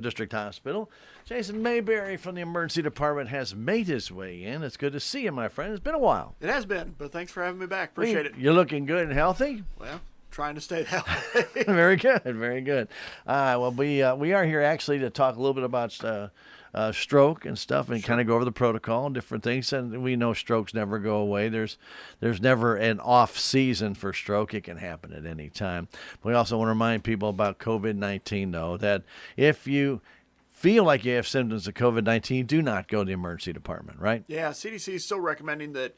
District Hospital. Jason Mayberry from the emergency department has made his way in. It's good to see you, my friend. It's been a while. It has been, but thanks for having me back. Appreciate it. You're looking good and healthy. Well, trying to stay healthy. Very good, very good. Well, we are here actually to talk a little bit about stroke and stuff, and kind of go over the protocol and different things. And we know strokes never go away. There's never an off season for stroke. It can happen at any time. We also want to remind people about COVID-19, though, that if you feel like you have symptoms of COVID-19, do not go to the emergency department, right? Yeah, CDC is still recommending that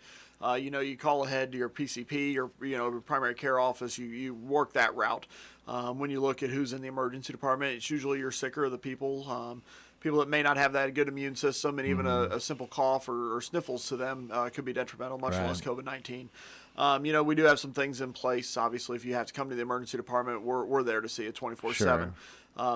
you call ahead to your PCP or your primary care office. You work that route. When you look at who's in the emergency department, it's usually your sicker of the people. People that may not have that good immune system, and even a simple cough or sniffles to them could be detrimental, much less COVID-19. We do have some things in place. Obviously, if you have to come to the emergency department, we're there to see you 24/7. Sure.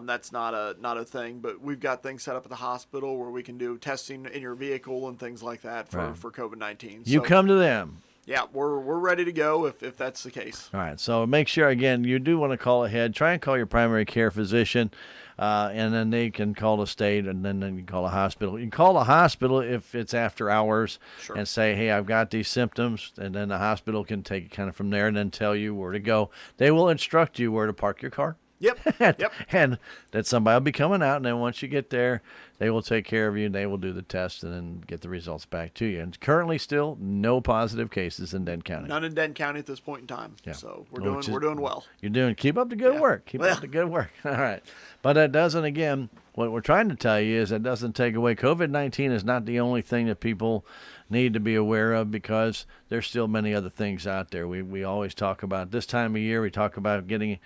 That's not a thing, but we've got things set up at the hospital where we can do testing in your vehicle and things like that for COVID-19. You come to them. Yeah, we're ready to go if that's the case. All right, so make sure, again, you do want to call ahead. Try and call your primary care physician, and then they can call the state, and then you can call a hospital. You can call the hospital if it's after hours and say, hey, I've got these symptoms, and then the hospital can take it kind of from there and then tell you where to go. They will instruct you where to park your car. Yep. And that somebody will be coming out, and then once you get there, they will take care of you, and they will do the test and then get the results back to you. And currently still no positive cases in Denton County. None in Denton County at this point in time. Yeah. So we're doing well. Keep up the good work. Keep up the good work. All right. But that doesn't, again, what we're trying to tell you is that doesn't take away. COVID-19 is not the only thing that people need to be aware of, because there's still many other things out there. We always talk about this time of year, we talk about getting,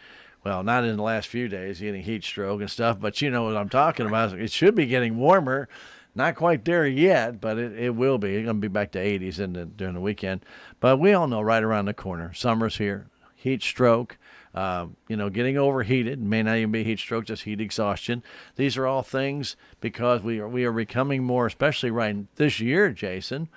well, not in the last few days, getting heat stroke and stuff, but you know what I'm talking about. It should be getting warmer. Not quite there yet, but it will be. It's going to be back to 80s during the weekend. But we all know right around the corner, summer's here, heat stroke, getting overheated. May not even be heat stroke, just heat exhaustion. These are all things because we are becoming more, especially right this year, Jason,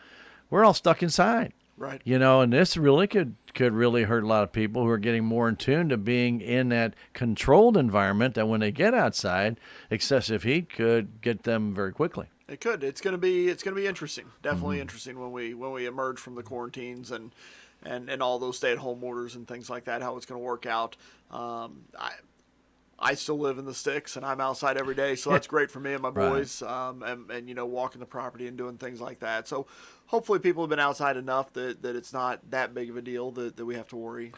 we're all stuck inside. Right. And this really could really hurt a lot of people who are getting more in tune to being in that controlled environment, that when they get outside, excessive heat could get them very quickly. It could. It's gonna be interesting. Definitely interesting when we emerge from the quarantines and all those stay-at-home orders and things like that, how it's going to work out. I still live in the sticks, and I'm outside every day, so that's great for me and my boys, and walking the property and doing things like that. So hopefully people have been outside enough that it's not that big of a deal that we have to worry.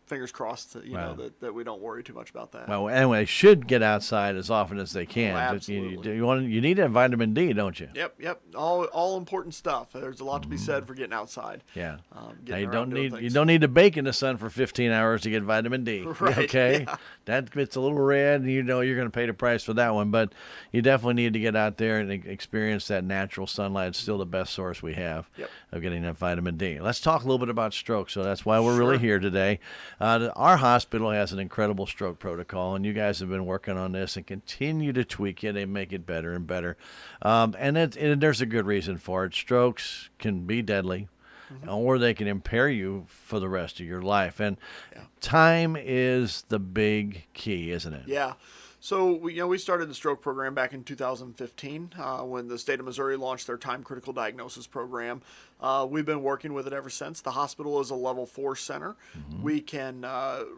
Fingers crossed, that we don't worry too much about that. Well, anyway, should get outside as often as they can. Oh, absolutely. You need that vitamin D, don't you? Yep. All important stuff. There's a lot to be said for getting outside. Yeah. You don't need to bake in the sun for 15 hours to get vitamin D. Right. Okay. Yeah. That gets a little red, and you're going to pay the price for that one. But you definitely need to get out there and experience that natural sunlight. It's still the best source we have of getting that vitamin D. Let's talk a little bit about stroke. So that's why we're really here today. Our hospital has an incredible stroke protocol, and you guys have been working on this and continue to tweak it and make it better and better. And there's a good reason for it. Strokes can be deadly, or they can impair you for the rest of your life. And time is the big key, isn't it? Yeah. So we started the stroke program back in 2015 when the state of Missouri launched their time critical diagnosis program. We've been working with it ever since. The hospital is a level 4 center. We can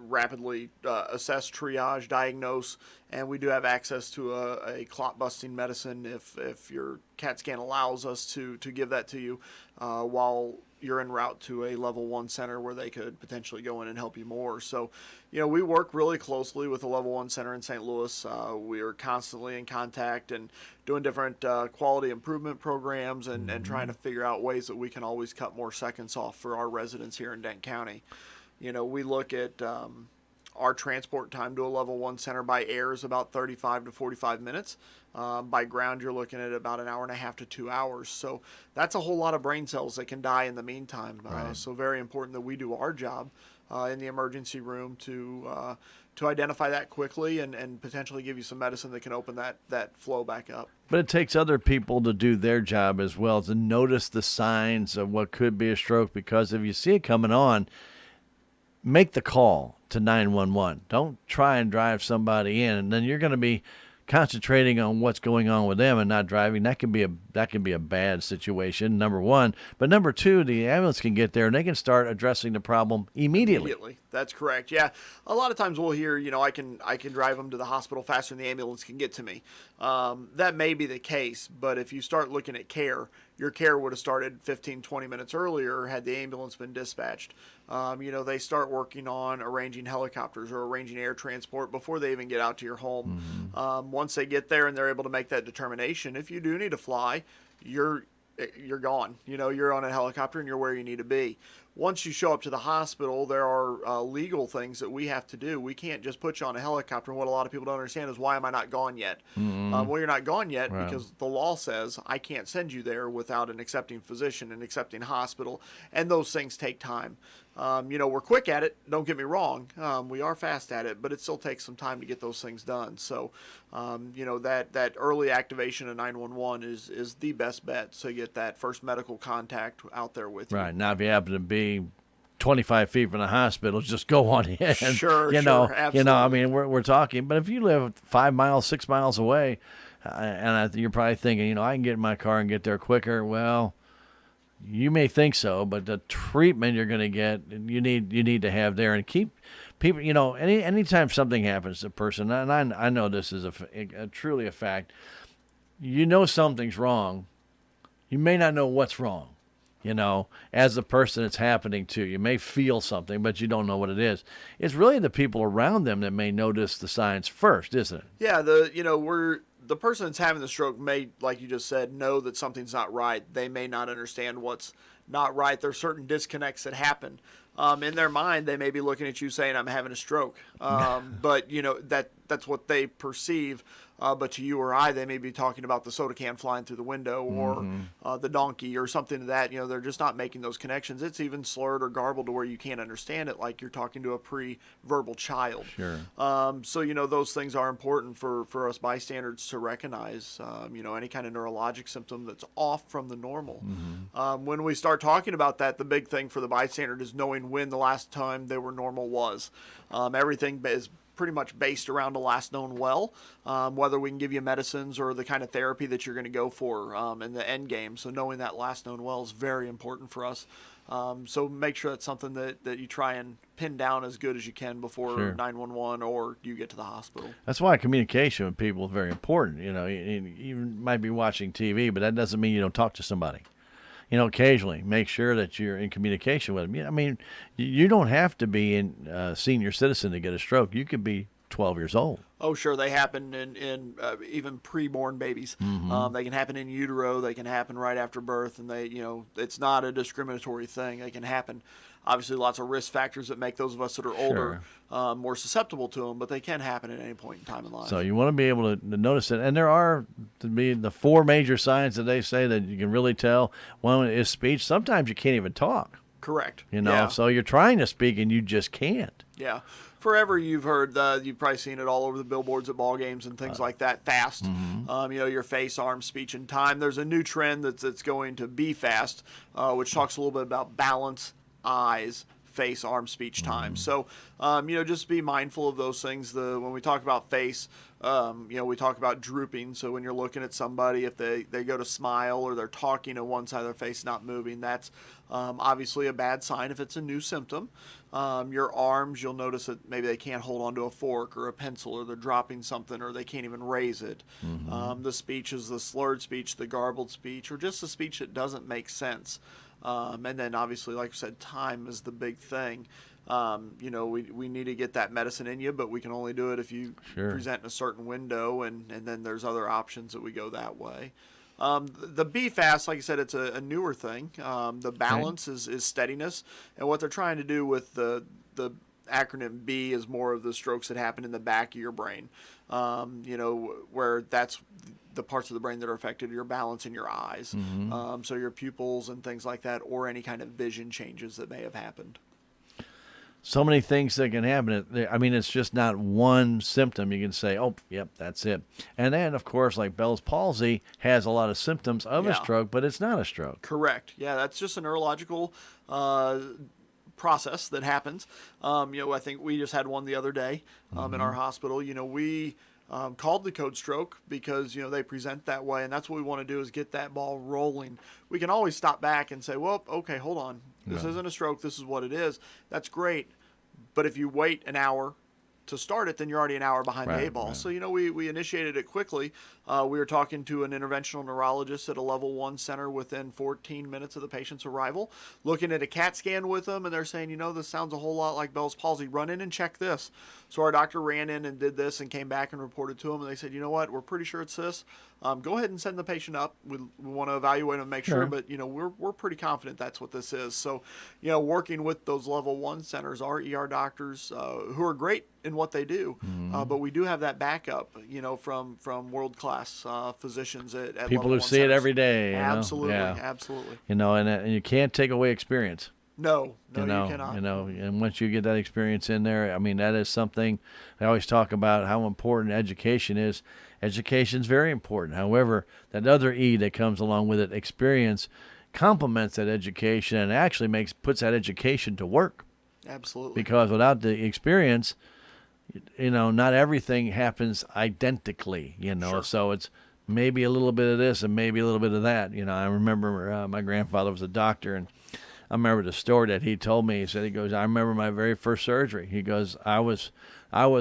rapidly assess, triage, diagnose, and we do have access to a clot busting medicine if your CAT scan allows us to give that to you while you're en route to a level 1 center where they could potentially go in and help you more. So, we work really closely with the level 1 center in St. Louis. We are constantly in contact and doing different quality improvement programs and trying to figure out ways that we can always cut more seconds off for our residents here in Denton County. We look at our transport time to a level 1 center by air is about 35 to 45 minutes. By ground, you're looking at about an hour and a half to 2 hours. So that's a whole lot of brain cells that can die in the meantime. So very important that we do our job in the emergency room to identify that quickly and potentially give you some medicine that can open that flow back up. But it takes other people to do their job as well, to notice the signs of what could be a stroke, because if you see it coming on, make the call to 911. Don't try and drive somebody in, and then you're going to be concentrating on what's going on with them and not driving, that can be a bad situation, number one. But number two, the ambulance can get there and they can start addressing the problem immediately. That's correct. Yeah, a lot of times we'll hear, I can drive them to the hospital faster than the ambulance can get to me. That may be the case, but if you start looking at care, your care would have started 15, 20 minutes earlier had the ambulance been dispatched. They start working on arranging helicopters or arranging air transport before they even get out to your home. Once they get there and they're able to make that determination, if you do need to fly, you're gone. You're on a helicopter and you're where you need to be. Once you show up to the hospital, there are legal things that we have to do. We can't just put you on a helicopter. And what a lot of people don't understand is, why am I not gone yet? Well, you're not gone yet because the law says I can't send you there without an accepting physician and accepting hospital. And those things take time. We're quick at it. Don't get me wrong. We are fast at it, but it still takes some time to get those things done. So, that early activation of 911 is the best bet. So you get that first medical contact out there with you. Right. Now, if you happen to be 25 feet from the hospital, just go on in. Sure, absolutely. I mean, we're talking, but if you live 5 miles, 6 miles away, you're probably thinking, I can get in my car and get there quicker. Well, you may think so, but the treatment you're going to get, you need to have there, and keep people. Anytime something happens to a person, and I know this is truly a fact. Something's wrong. You may not know what's wrong. As the person it's happening to, you may feel something, but you don't know what it is. It's really the people around them that may notice the signs first, isn't it? Yeah, the person that's having the stroke may, like you just said, know that something's not right. They may not understand what's not right. There's certain disconnects that happen. In their mind, they may be looking at you saying, I'm having a stroke. But, that's what they perceive. But to you or I, they may be talking about the soda can flying through the window or the donkey or something to that. They're just not making those connections. It's even slurred or garbled to where you can't understand it, like you're talking to a pre-verbal child. Sure. So, those things are important for us bystanders to recognize, any kind of neurologic symptom that's off from the normal. When we start talking about that, the big thing for the bystander is knowing when the last time they were normal was. Everything is pretty much based around a last known well, whether we can give you medicines or the kind of therapy that you're going to go for in the end game. So knowing that last known well is very important for us. So make sure that's something that you try and pin down as good as you can before 911 or you get to the hospital. That's why communication with people is very important. You might be watching TV, but that doesn't mean you don't talk to somebody. Occasionally make sure that you're in communication with them. I mean, you don't have to be a senior citizen to get a stroke. You could be 12 years old. Oh, sure. They happen in even pre-born babies. They can happen in utero. They can happen right after birth. And it's not a discriminatory thing. They can happen. Obviously, lots of risk factors that make those of us that are older more susceptible to them, but they can happen at any point in time in life. So you want to be able to notice it. And there are to be the 4 major signs that they say that you can really tell. One is speech. Sometimes you can't even talk. Correct. So you're trying to speak and you just can't. Yeah. Forever you've heard, you've probably seen it all over the billboards at ball games and things like that, fast. Your face, arm, speech, and time. There's a new trend that's going to be fast, which talks a little bit about balance, eyes, face, arm, speech, time. So, just be mindful of those things. When we talk about face, we talk about drooping. So when you're looking at somebody, if they go to smile or they're talking and one side of their face not moving, that's obviously a bad sign if it's a new symptom. Your arms, you'll notice that maybe they can't hold onto a fork or a pencil, or they're dropping something, or they can't even raise it. The speech is the slurred speech, the garbled speech, or just the speech that doesn't make sense. And then obviously, like I said, time is the big thing. We need to get that medicine in you, but we can only do it if you present in a certain window, and then there's other options that we go that way. The B fast, like I said, it's a newer thing. The balance is steadiness, and what they're trying to do with the acronym B is more of the strokes that happen in the back of your brain, where that's the parts of the brain that are affected, your balance and your eyes. So your pupils and things like that, or any kind of vision changes that may have happened. So many things that can happen. I mean, it's just not one symptom. You can say, oh, yep, that's it. And then, of course, like Bell's palsy has a lot of symptoms of a stroke, but it's not a stroke. Correct. Yeah, that's just a neurological process that happens. I think we just had one the other day in our hospital. called the code stroke because, they present that way. And that's what we want to do is get that ball rolling. We can always stop back and say, well, okay, hold on. This isn't a stroke. This is what it is. That's great. But if you wait an hour to start it, then you're already an hour behind the 8 ball. Right. So, we initiated it quickly. We were talking to an interventional neurologist at a level 1 center within 14 minutes of the patient's arrival, looking at a CAT scan with them, and they're saying, this sounds a whole lot like Bell's palsy. Run in and check this. So our doctor ran in and did this and came back and reported to them, and they said, you know what, we're pretty sure it's this. Go ahead and send the patient up. We want to evaluate and make sure, but, we're pretty confident that's what this is. So, working with those level 1 centers, our ER doctors, who are great in what they do, but we do have that backup, from world-class physicians at people level who 1 see it centers. every day. Absolutely, Yeah. absolutely. And you can't take away experience. No, you cannot. And once you get that experience in there, I mean, that is something I always talk about how important education is. Education's very important. However, that other E that comes along with it, experience, complements that education and actually puts that education to work. Absolutely. Because without the experience, not everything happens identically, Sure. So it's maybe a little bit of this and maybe a little bit of that. I remember my grandfather was a doctor, and I remember the story that he told me. He goes, I remember my very first surgery. He goes, I was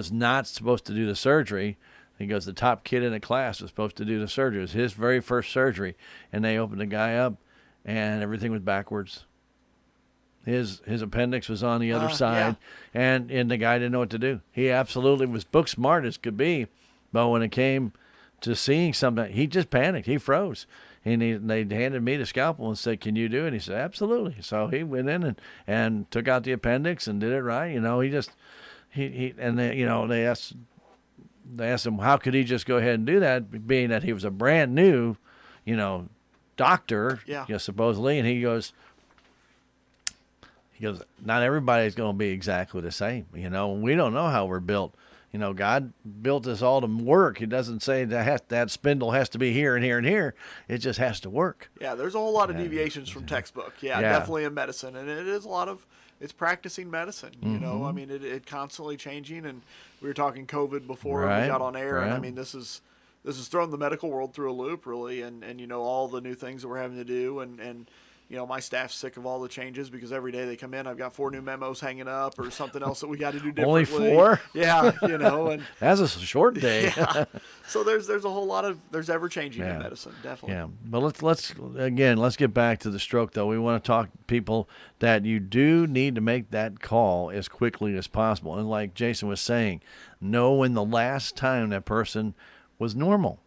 not supposed to do the surgery. He goes, the top kid in the class was supposed to do the surgery. It was his very first surgery, and they opened the guy up, and everything was backwards. His appendix was on the other side, and the guy didn't know what to do. He absolutely was book smart as could be, but when it came to seeing something, he just panicked. He froze. And they handed me the scalpel and said, "Can you do it?" And he said, "Absolutely." So he went in and took out the appendix and did it right. They asked him how could he just go ahead and do that, being that he was a brand new, doctor, supposedly. And he goes, not everybody's going to be exactly the same. We don't know how we're built. God built us all to work. He doesn't say that spindle has to be here and here and here. It just has to work. Yeah, there's a whole lot of deviations from textbook. Yeah, definitely in medicine. And it is it's practicing medicine. I mean, it constantly changing. And we were talking COVID before we got on air. Right. And I mean, this is throwing the medical world through a loop, really. And all the new things that we're having to do. And my staff's sick of all the changes because every day they come in, I've got 4 new memos hanging up or something else that we got to do differently. Only 4? Yeah, and that's a short day. Yeah. So there's a whole lot of ever changing in medicine, definitely. Yeah, but let's get back to the stroke though. We want to talk to people that you do need to make that call as quickly as possible. And like Jason was saying, know when the last time that person was normal.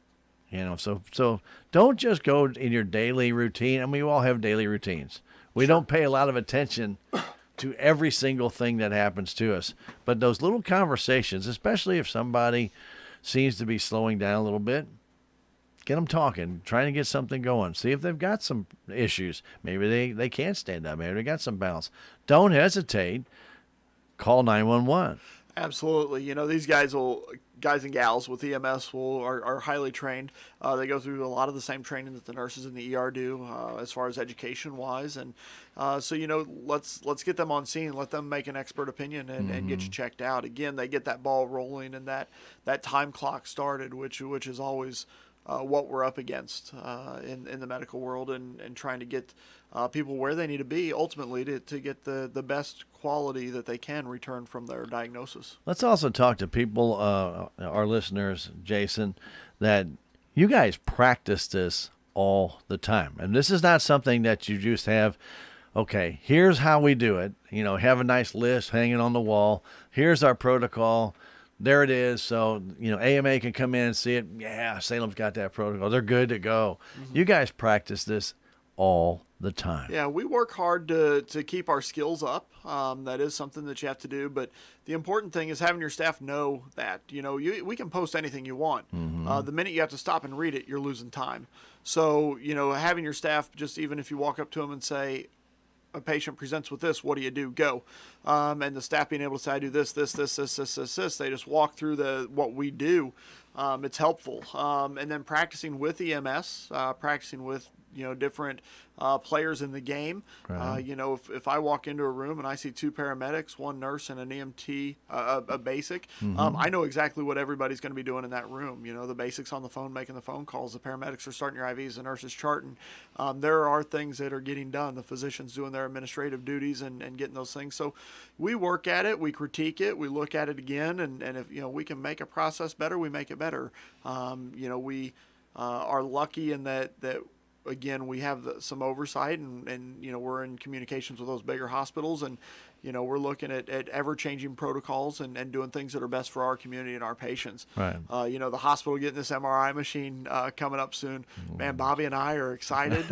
So don't just go in your daily routine. I mean, we all have daily routines. We don't pay a lot of attention to every single thing that happens to us. But those little conversations, especially if somebody seems to be slowing down a little bit, get them talking, trying to get something going. See if they've got some issues. Maybe they can't stand up. Maybe they got some balance. Don't hesitate. Call 911. Absolutely. These guys and gals with EMS are highly trained. They go through a lot of the same training that the nurses in the ER do as far as education wise. And so, let's get them on scene, let them make an expert opinion and get you checked out. Again, they get that ball rolling and that time clock started, which is always what we're up against in the medical world and trying to get people where they need to be ultimately to get the best quality that they can return from their diagnosis. Let's also talk to people, our listeners, Jason, that you guys practice this all the time. And this is not something that you just have, okay, here's how we do it. Have a nice list hanging on the wall. Here's our protocol. There it is. So, AMA can come in and see it. Yeah, Salem's got that protocol. They're good to go. Mm-hmm. You guys practice this all the time. Yeah, we work hard to keep our skills up. That is something that you have to do. But the important thing is having your staff know that. We can post anything you want. Mm-hmm. The minute you have to stop and read it, you're losing time. So, having your staff, just even if you walk up to them and say, a patient presents with this, what do you do? Go. And the staff being able to say, I do this. They just walk through what we do. It's helpful. And then practicing with EMS, practicing with different players in the game. Right. If I walk into a room and I see 2 paramedics, 1 nurse, and an EMT, a basic, I know exactly what everybody's going to be doing in that room. The basics on the phone making the phone calls, the paramedics are starting your IVs, the nurses charting. There are things that are getting done. The physicians doing their administrative duties and getting those things. So we work at it, we critique it, we look at it again, and if we can make a process better, we make it better. We are lucky in that again, we have some oversight, and we're in communications with those bigger hospitals, and we're looking at ever-changing protocols and doing things that are best for our community and our patients. Right. The hospital getting this MRI machine coming up soon. Man, Bobby and I are excited.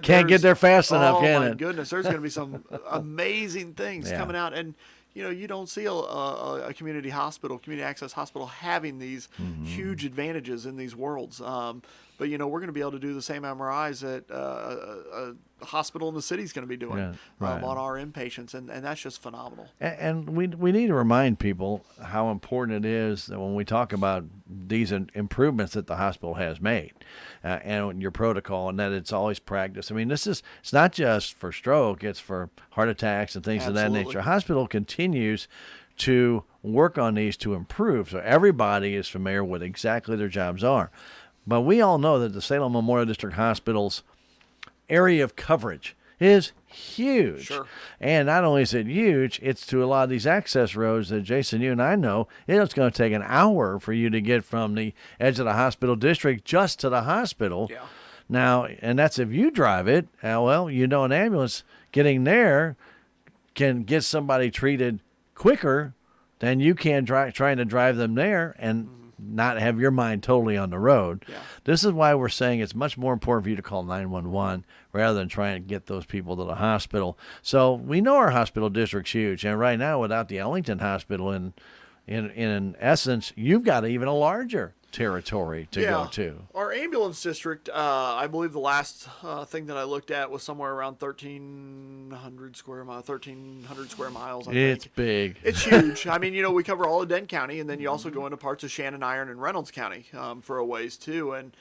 Can't get there fast enough, can it? Oh, my goodness. There's going to be some amazing things coming out. And, you don't see a community hospital, community access hospital having these huge advantages in these worlds. But, we're going to be able to do the same MRIs that a hospital in the city is going to be doing on our inpatients, and that's just phenomenal. And we need to remind people how important it is that when we talk about these improvements that the hospital has made and your protocol, and that it's always practiced. I mean, it's not just for stroke, it's for heart attacks and things of that nature. Hospital continues to work on these to improve, so everybody is familiar with exactly their jobs are. But we all know that the Salem Memorial District Hospital's area of coverage is huge. Sure. And not only is it huge, it's to a lot of these access roads that Jason, you and I know, it's going to take an hour for you to get from the edge of the hospital district just to the hospital. Yeah. Now, and that's if you drive it. An ambulance getting there can get somebody treated quicker than you can trying to drive them there and not have your mind totally on the road. Yeah. This is why we're saying it's much more important for you to call 911 rather than trying to get those people to the hospital. So we know our hospital district's huge, and right now without the Ellington Hospital, in essence, you've got even a larger territory to go to. Our ambulance district, I believe the last thing that I looked at was somewhere around 1,300 square miles. It's big. It's huge. I mean, we cover all of Denton County, and then you also go into parts of Shannon, Iron, and Reynolds County for a ways too. And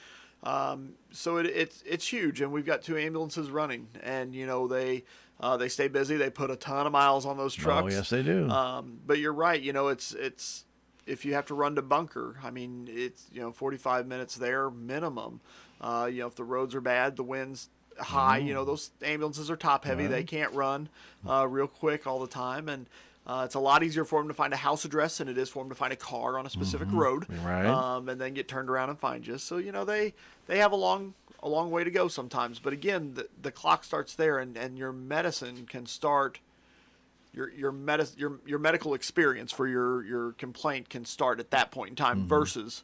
so it's huge, and we've got 2 ambulances running, and they stay busy. They put a ton of miles on those trucks. Oh, yes, they do. But you're right. It's if you have to run to Bunker, I mean, it's 45 minutes there minimum. If the roads are bad, the wind's high, those ambulances are top heavy. Right. They can't run real quick all the time, and it's a lot easier for them to find a house address than it is for them to find a car on a specific road, right? And then get turned around and find you. So they have a long way to go sometimes. But again, the clock starts there, and your medicine can start. Your medical experience for your complaint can start at that point in time versus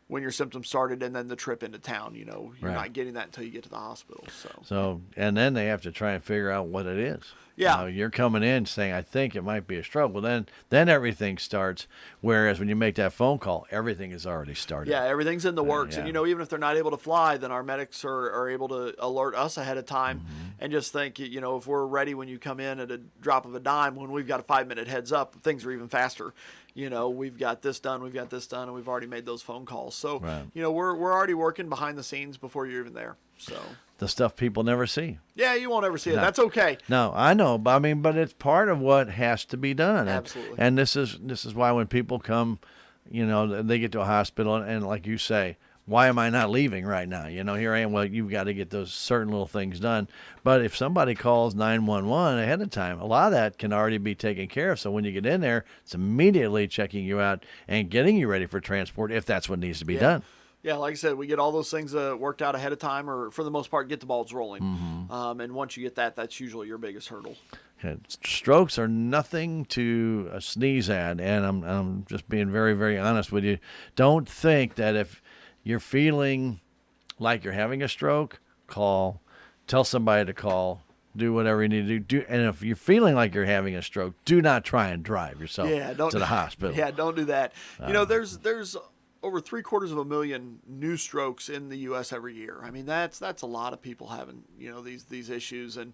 when your symptoms started and then the trip into town. You're not getting that until you get to the hospital. So and then they have to try and figure out what it is. Yeah. You're coming in saying, I think it might be a stroke. Well, then everything starts, whereas when you make that phone call, everything is already started. Yeah, everything's in the works. Yeah. And, even if they're not able to fly, then our medics are able to alert us ahead of time and just think, if we're ready when you come in at a drop of a dime, when we've got a 5-minute heads up, things are even faster. We've got this done, and we've already made those phone calls. So, we're already working behind the scenes before you're even there. So the stuff people never see. Yeah, you won't ever see it. That's okay. No, I know, but it's part of what has to be done. Absolutely. And this is why when people come, they get to a hospital and like you say, why am I not leaving right now? Here I am. Well, you've got to get those certain little things done. But if somebody calls 911 ahead of time, a lot of that can already be taken care of. So when you get in there, it's immediately checking you out and getting you ready for transport if that's what needs to be done. Yeah, like I said, we get all those things worked out ahead of time, or for the most part, get the balls rolling. And once you get that, that's usually your biggest hurdle. Strokes are nothing to sneeze at, and I'm just being very, very honest with you. Don't think that if you're feeling like you're having a stroke, tell somebody to call, do whatever you need to do. And if you're feeling like you're having a stroke, do not try and drive yourself to the hospital. Yeah, don't do that. There's over 750,000 new strokes in the U.S. every year. I mean, that's a lot of people having these issues, and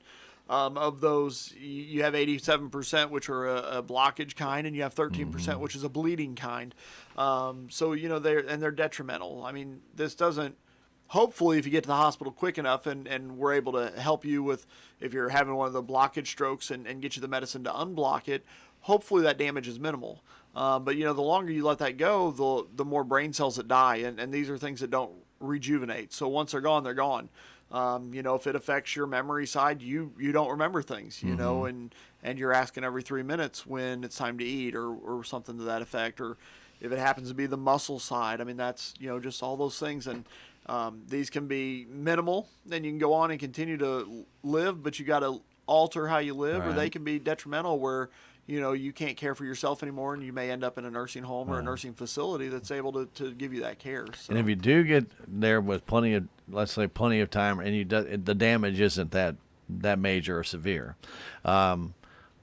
of those, you have 87%, which are a blockage kind, and you have 13%, which is a bleeding kind. So they're detrimental. I mean, this doesn't hopefully if you get to the hospital quick enough and we're able to help you with if you're having one of the blockage strokes and get you the medicine to unblock it, hopefully that damage is minimal. But the longer you let that go, the more brain cells that die, and these are things that don't rejuvenate. So once they're gone, they're gone. If it affects your memory side, you don't remember things, and you're asking every 3 minutes when it's time to eat or something to that effect, or if it happens to be the muscle side. I mean, that's, just all those things. And these can be minimal, then you can go on and continue to live, but you got to alter how you live, or they can be detrimental where, you can't care for yourself anymore, and you may end up in a nursing home or a nursing facility that's able to give you that care. So. And if you do get there with plenty of time, and the damage isn't that major or severe,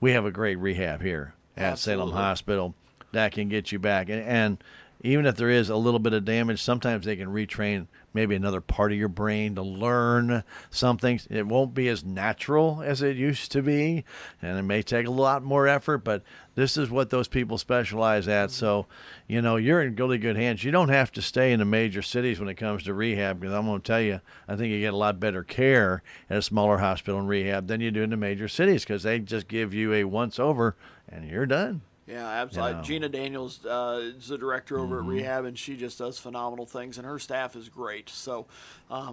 we have a great rehab here at Salem Hospital that can get you back. And even if there is a little bit of damage, sometimes they can retrain maybe another part of your brain to learn something. It won't be as natural as it used to be, and it may take a lot more effort, but this is what those people specialize at. So, you're in really good hands. You don't have to stay in the major cities when it comes to rehab, because I'm going to tell you, I think you get a lot better care at a smaller hospital and rehab than you do in the major cities, because they just give you a once over and you're done. Yeah, absolutely. Gina Daniels is the director over at rehab, and she just does phenomenal things, and her staff is great. So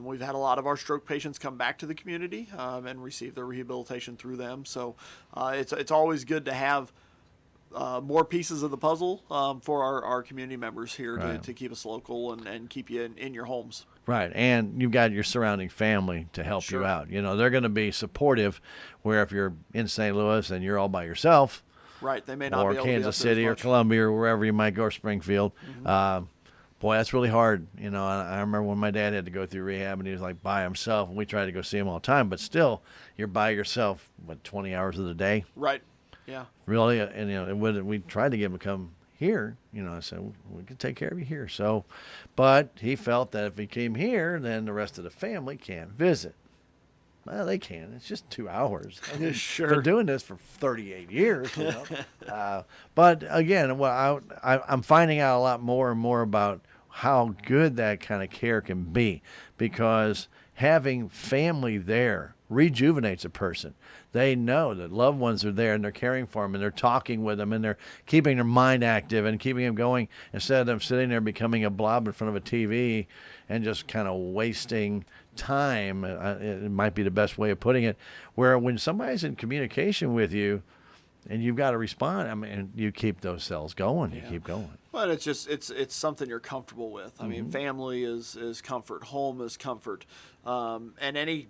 we've had a lot of our stroke patients come back to the community and receive their rehabilitation through them. So it's always good to have more pieces of the puzzle for our community members here to keep us local and keep you in your homes. Right, and you've got your surrounding family to help you out. They're going to be supportive, where if you're in St. Louis and you're all by yourself, right, they may not be able Kansas to be City or Columbia or wherever you might go, or Springfield. Boy, that's really hard. I remember when my dad had to go through rehab, and he was like by himself, and we tried to go see him all the time. But still, you're by yourself, 20 hours of the day? Right. Yeah. Really, and we tried to get him to come here. I said we can take care of you here. So, but he felt that if he came here, then the rest of the family can't visit. Well, they can. It's just 2 hours. Sure. Been doing this for 38 years. But again, I'm finding out a lot more and more about how good that kind of care can be, because having family there rejuvenates a person. They know that loved ones are there, and they're caring for them, and they're talking with them, and they're keeping their mind active and keeping them going, instead of them sitting there becoming a blob in front of a TV and just kind of wasting time. It might be the best way of putting it, where when somebody's in communication with you and you've got to respond, you keep those cells going. You keep going. Well, it's just it's something you're comfortable with. I mean, family is comfort, home is comfort, and any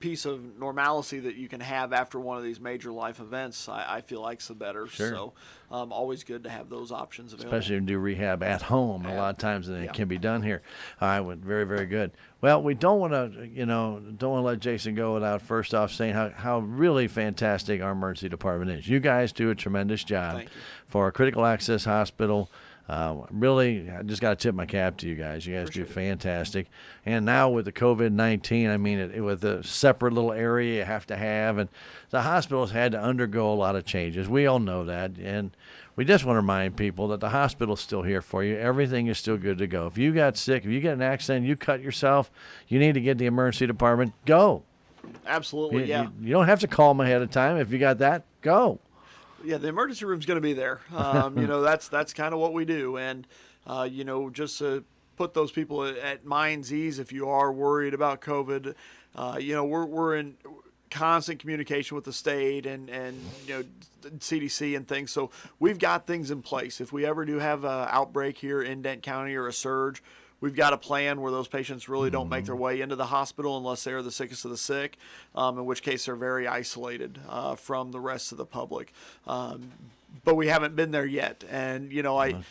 piece of normalcy that you can have after one of these major life events, I feel like's the better. Sure. So always good to have those options available. Especially when you do rehab at home. A lot of times it can be done here. All right, well, very, very good. Well, we don't want to let Jason go without first off saying how really fantastic our emergency department is. You guys do a tremendous job for a critical access hospital. Really, I just got to tip my cap to you guys. You guys do fantastic. And now with the COVID-19, with a separate little area you have to have, and the hospital's had to undergo a lot of changes. We all know that, and we just want to remind people that the hospital's still here for you. Everything is still good to go. If you got sick, if you get an accident, you cut yourself, you need to get the emergency department, go. Absolutely, You don't have to call them ahead of time. If you got that, go. Yeah, the emergency room's going to be there. That's kind of what we do, and just to put those people at mind's ease, if you are worried about COVID, we're in constant communication with the state and CDC and things. So we've got things in place. If we ever do have an outbreak here in Dent County or a surge, we've got a plan where those patients really don't make their way into the hospital unless they're the sickest of the sick, in which case they're very isolated from the rest of the public. But we haven't been there yet. And,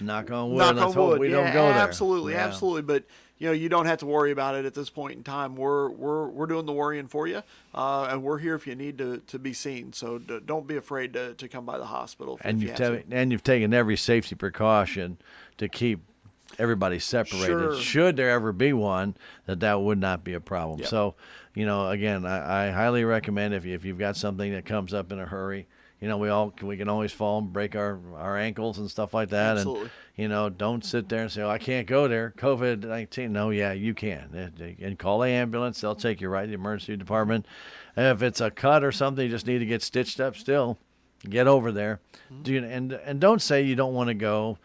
knock on wood. Let's hope we don't go there. Absolutely. But, you don't have to worry about it at this point in time. We're doing the worrying for you, and we're here if you need to be seen. So don't be afraid to come by the hospital. And you've taken every safety precaution to keep everybody separated. Sure. Should there ever be one, that would not be a problem. Yep. So, again, I highly recommend if you've got something that comes up in a hurry, we can always fall and break our ankles and stuff like that. Absolutely. And don't sit there and say, "Oh, I can't go there, COVID-19." No, yeah, you can. And call the ambulance. They'll take you right to the emergency department. If it's a cut or something, you just need to get stitched up. Still, get over there. And don't say you don't want to go.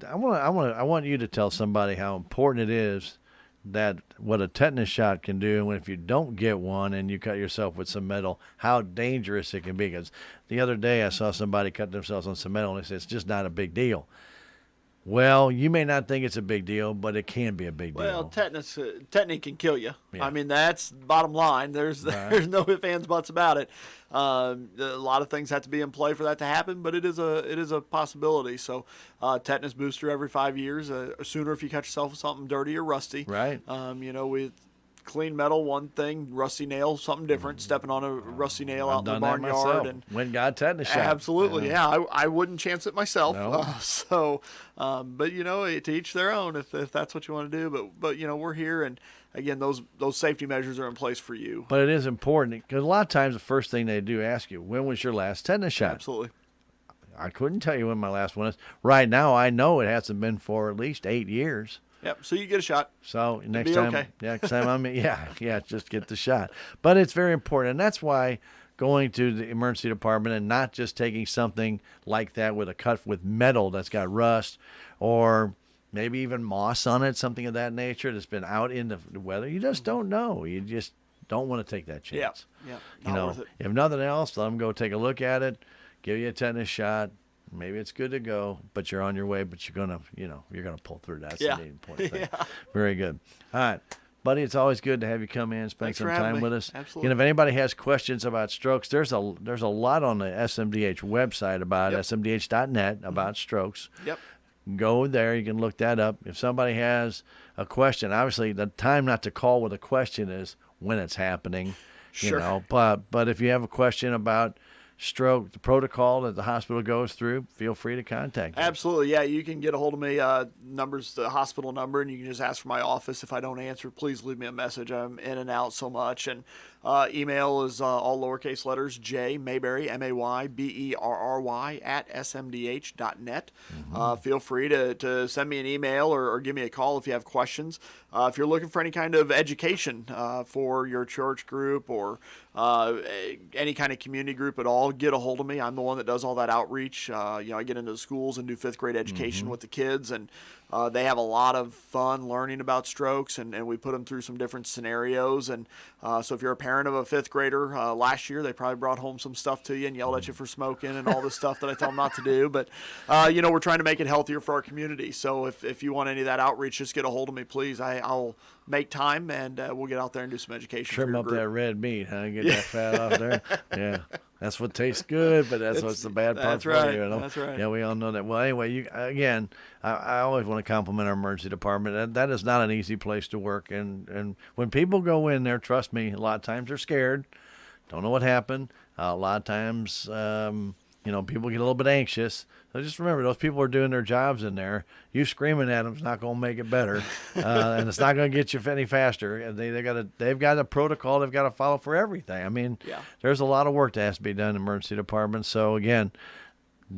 I want you to tell somebody how important it is that what a tetanus shot can do, and if you don't get one and you cut yourself with some metal, how dangerous it can be. Because the other day I saw somebody cut themselves on some metal, and they said it's just not a big deal. Well, you may not think it's a big deal, but it can be a big deal. Well, tetanus can kill you. Yeah. I mean, that's bottom line. There's no ifs, ands, buts about it. A lot of things have to be in play for that to happen, but it is a possibility. So, tetanus booster every 5 years. Sooner if you catch yourself with something dirty or rusty. Right. With clean metal, one thing. Rusty nail, something different. Stepping on a rusty nail out in the barnyard and went got tetanus shot. Absolutely, yeah. I wouldn't chance it myself. No. But to each their own if that's what you want to do. But we're here, and again, those safety measures are in place for you. But it is important because a lot of times the first thing they do ask you, when was your last tetanus shot? Absolutely. I couldn't tell you when my last one is. Right now, I know it hasn't been for at least 8 years. Yep. So you get a shot. So next be time, okay. next time just get the shot. But it's very important, and that's why going to the emergency department and not just taking something like that with a cut with metal that's got rust or maybe even moss on it, something of that nature that's been out in the weather. You just don't know. You just don't want to take that chance. Yeah. Not worth it. If nothing else, let them go take a look at it, give you a tetanus shot. Maybe it's good to go, but you're on your way. But you're gonna pull through. That's the important thing. Yeah. Very good. All right, buddy. It's always good to have you come in and spend Thanks some for having time me. with us. Absolutely. If anybody has questions about strokes, there's a lot on the SMDH website about smdh.net about strokes. Yep. Go there. You can look that up. If somebody has a question, obviously the time not to call with a question is when it's happening. Sure. But if you have a question about stroke, the protocol that the hospital goes through, feel free to contact us. Absolutely, yeah. You can get a hold of me. Number's the hospital number, and you can just ask for my office. If I don't answer, please leave me a message. I'm in and out so much. And email is all lowercase letters, J, Mayberry, Mayberry, at smdh.net. Feel free to send me an email or give me a call if you have questions. If you're looking for any kind of education for your church group or any kind of community group at all, get a hold of me. I'm the one that does all that outreach. I get into the schools and do 5th grade education with the kids, and they have a lot of fun learning about strokes, and we put them through some different scenarios. And so if you're a parent of a 5th grader, last year they probably brought home some stuff to you and yelled at you for smoking and all this stuff that I tell them not to do. But, we're trying to make it healthier for our community. So if you want any of that outreach, just get a hold of me, please. I'll make time, and we'll get out there and do some education. Trim up that red meat, huh? Get that fat off there. Yeah. That's what tastes good, but that's what's the bad part for you. That's right. Yeah, we all know that. Well, anyway, I always want to compliment our emergency department. That is not an easy place to work. And when people go in there, trust me, a lot of times they're scared, don't know what happened. A lot of times, people get a little bit anxious. So just remember, those people are doing their jobs in there. You screaming at them is not going to make it better, and it's not going to get you any faster. And they've got a protocol they've got to follow for everything. I mean, there's a lot of work that has to be done in emergency departments. So again,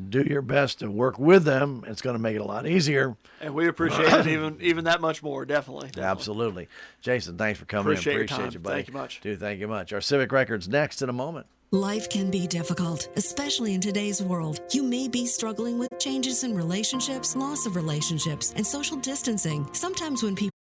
do your best to work with them. It's going to make it a lot easier. And we appreciate it even that much more, definitely. Absolutely. Jason, thanks for coming in. Appreciate you, buddy. Thank you much. Dude, thank you much. Our Civic Record's next in a moment. Life can be difficult, especially in today's world. You may be struggling with changes in relationships, loss of relationships, and social distancing. Sometimes when people